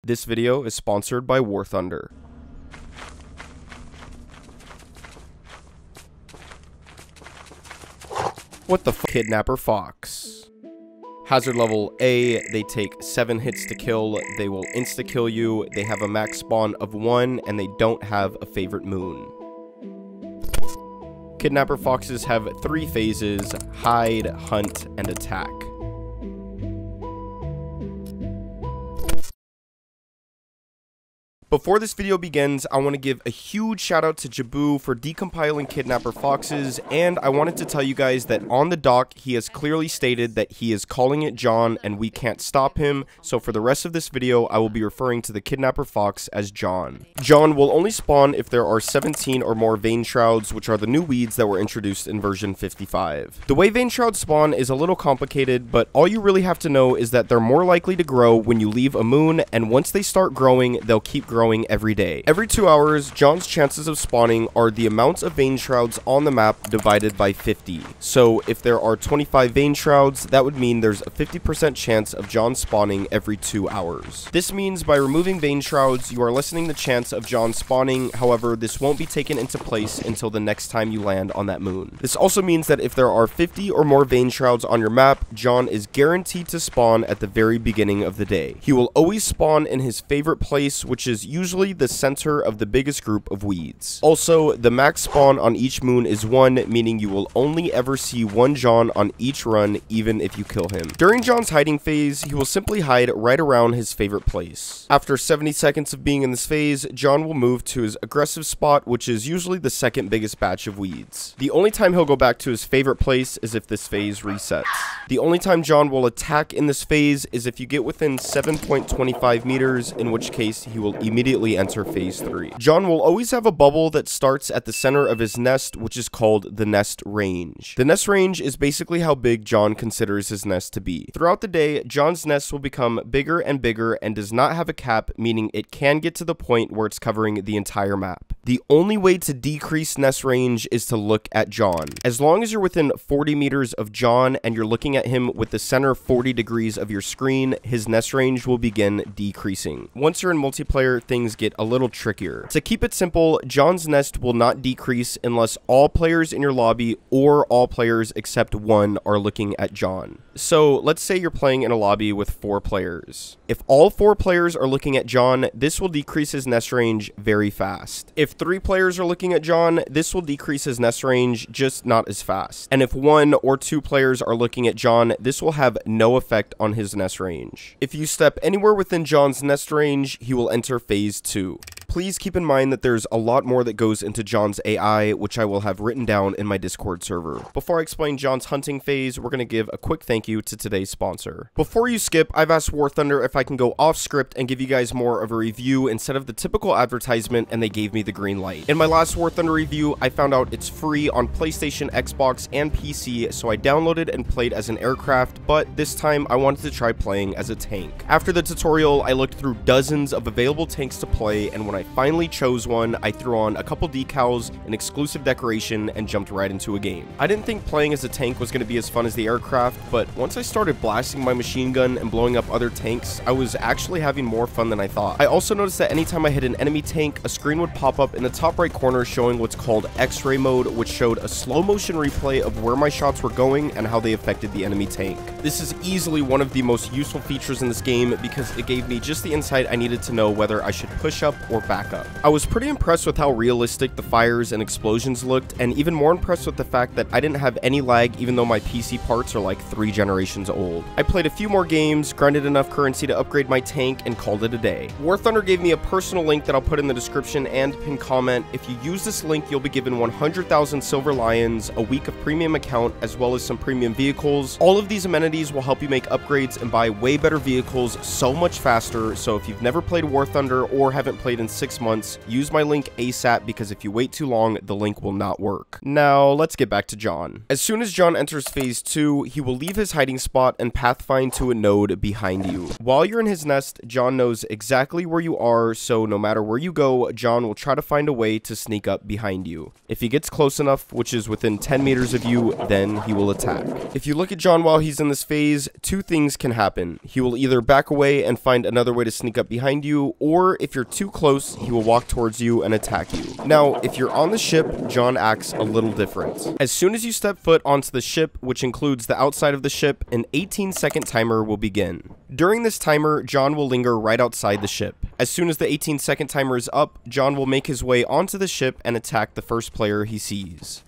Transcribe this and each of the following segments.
This video is sponsored by War Thunder. What the f? Kidnapper Fox. Hazard level A, they take 7 hits to kill, they will insta-kill you, they have a max spawn of 1, and they don't have a favorite moon. Kidnapper Foxes have 3 phases: hide, hunt, and attack. Before this video begins, I want to give a huge shout out to Jabu for decompiling Kidnapper Foxes, and I wanted to tell you guys that on the doc, he has clearly stated that he is calling it John and we can't stop him, so for the rest of this video, I will be referring to the Kidnapper Fox as John. John will only spawn if there are 17 or more Vein Shrouds, which are the new weeds that were introduced in version 55. The way Vein Shrouds spawn is a little complicated, but all you really have to know is that they're more likely to grow when you leave a moon, and once they start growing, they'll keep growing every day. Every 2 hours, John's chances of spawning are the amount of Vein Shrouds on the map divided by 50. So if there are 25 Vein Shrouds, that would mean there's a 50% chance of John spawning every 2 hours. This means by removing Vein Shrouds, you are lessening the chance of John spawning. However, this won't be taken into place until the next time you land on that moon. This also means that if there are 50 or more Vein Shrouds on your map, John is guaranteed to spawn at the very beginning of the day. He will always spawn in his favorite place, which is usually the center of the biggest group of weeds. Also, the max spawn on each moon is 1, meaning you will only ever see 1 John on each run, even if you kill him. During John's hiding phase, he will simply hide right around his favorite place. After 70 seconds of being in this phase, John will move to his aggressive spot, which is usually the second biggest batch of weeds. The only time he'll go back to his favorite place is if this phase resets. The only time John will attack in this phase is if you get within 7.25 meters, in which case he will immediately enter phase 3. John will always have a bubble that starts at the center of his nest, which is called the nest range. The nest range is basically how big John considers his nest to be. Throughout the day, John's nest will become bigger and bigger and does not have a cap, meaning it can get to the point where it's covering the entire map. The only way to decrease nest range is to look at John. As long as you're within 40 meters of John and you're looking at him with the center 40 degrees of your screen, his nest range will begin decreasing. Once you're in multiplayer, things get a little trickier. To keep it simple, John's nest will not decrease unless all players in your lobby or all players except 1 are looking at John. So let's say you're playing in a lobby with 4 players. If all 4 players are looking at John, this will decrease his nest range very fast. If 3 players are looking at John, this will decrease his nest range, just not as fast. And if 1 or 2 players are looking at John, this will have no effect on his nest range. If you step anywhere within John's nest range, he will enter phase 2. Please keep in mind that there's a lot more that goes into John's AI, which I will have written down in my Discord server. Before I explain John's hunting phase, we're going to give a quick thank you to today's sponsor. Before you skip, I've asked War Thunder if I can go off script and give you guys more of a review instead of the typical advertisement, and they gave me the green light. In my last War Thunder review, I found out it's free on PlayStation, Xbox, and PC, so I downloaded and played as an aircraft, but this time I wanted to try playing as a tank. After the tutorial, I looked through dozens of available tanks to play, and when I finally chose one, I threw on a couple decals, an exclusive decoration, and jumped right into a game. I didn't think playing as a tank was going to be as fun as the aircraft, but once I started blasting my machine gun and blowing up other tanks, I was actually having more fun than I thought. I also noticed that anytime I hit an enemy tank, a screen would pop up in the top right corner showing what's called X-ray mode, which showed a slow motion replay of where my shots were going and how they affected the enemy tank. This is easily one of the most useful features in this game because it gave me just the insight I needed to know whether I should push up or back up. I was pretty impressed with how realistic the fires and explosions looked, and even more impressed with the fact that I didn't have any lag even though my PC parts are like 3 generations old. I played a few more games, grinded enough currency to upgrade my tank, and called it a day. War Thunder gave me a personal link that I'll put in the description and pinned comment. If you use this link, you'll be given 100,000 Silver Lions, a week of premium account, as well as some premium vehicles. All of these amenities will help you make upgrades and buy way better vehicles so much faster, so if you've never played War Thunder or haven't played in 6 months, use my link ASAP because if you wait too long, the link will not work. Now, let's get back to John. As soon as John enters phase 2, he will leave his hiding spot and pathfind to a node behind you. While you're in his nest, John knows exactly where you are, so no matter where you go, John will try to find a way to sneak up behind you. If he gets close enough, which is within 10 meters of you, then he will attack. If you look at John while he's in this phase, two things can happen. He will either back away and find another way to sneak up behind you, or if you're too close, he will walk towards you and attack you. Now, if you're on the ship, John acts a little different. As soon as you step foot onto the ship, which includes the outside of the ship, an 18-second timer will begin. During this timer, John will linger right outside the ship. As soon as the 18-second timer is up, John will make his way onto the ship and attack the first player he sees.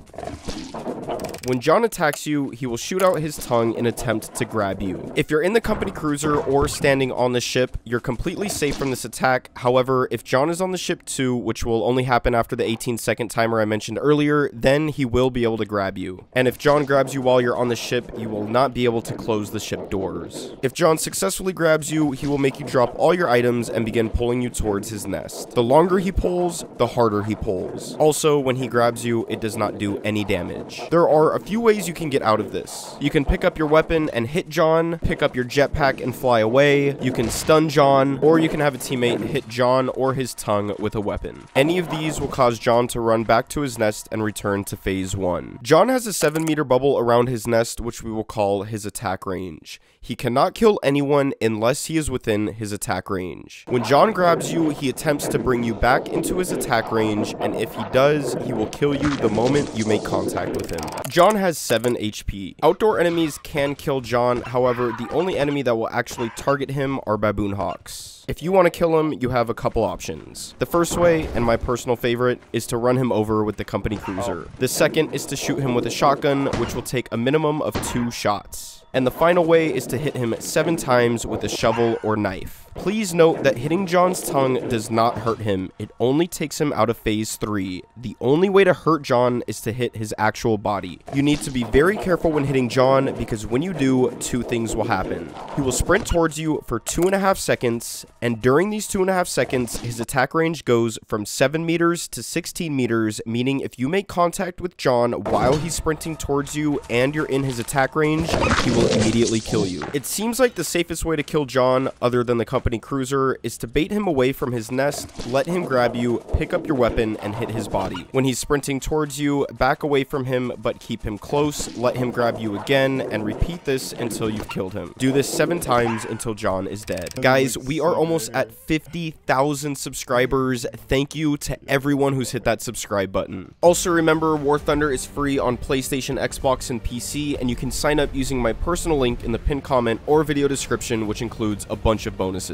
When John attacks you, he will shoot out his tongue in an attempt to grab you. If you're in the company cruiser or standing on the ship, you're completely safe from this attack. However, if John is on the ship too, which will only happen after the 18-second timer I mentioned earlier, then he will be able to grab you. And if John grabs you while you're on the ship, you will not be able to close the ship doors. If John successfully grabs you, he will make you drop all your items and begin pulling you towards his nest. The longer he pulls, the harder he pulls. Also, when he grabs you, it does not do any damage. There are a few ways you can get out of this. You can pick up your weapon and hit John, pick up your jetpack and fly away, you can stun John, or you can have a teammate hit John or his tongue with a weapon. Any of these will cause John to run back to his nest and return to phase 1. John has a 7-meter bubble around his nest, which we will call his attack range. He cannot kill anyone unless he is within his attack range. When John grabs you, he attempts to bring you back into his attack range, and if he does, he will kill you the moment you make contact with him. John has 7 HP. Outdoor enemies can kill John, however, the only enemy that will actually target him are baboon hawks. If you want to kill him, you have a couple options. The first way, and my personal favorite, is to run him over with the company cruiser. The second is to shoot him with a shotgun, which will take a minimum of 2 shots. And the final way is to hit him 7 times with a shovel or knife. Please note that hitting John's tongue does not hurt him, it only takes him out of phase 3. The only way to hurt John is to hit his actual body. You need to be very careful when hitting John because when you do, 2 things will happen. He will sprint towards you for 2.5 seconds, and during these 2.5 seconds, his attack range goes from 7 meters to 16 meters, meaning if you make contact with John while he's sprinting towards you and you're in his attack range, he will immediately kill you. It seems like the safest way to kill John, other than the company cruiser, is to bait him away from his nest, let him grab you, pick up your weapon, and hit his body. When he's sprinting towards you, back away from him, but keep him close, let him grab you again, and repeat this until you've killed him. Do this 7 times until John is dead. Guys, we are almost at 50,000 subscribers. Thank you to everyone who's hit that subscribe button. Also remember, War Thunder is free on PlayStation, Xbox, and PC, and you can sign up using my personal link in the pinned comment or video description, which includes a bunch of bonuses.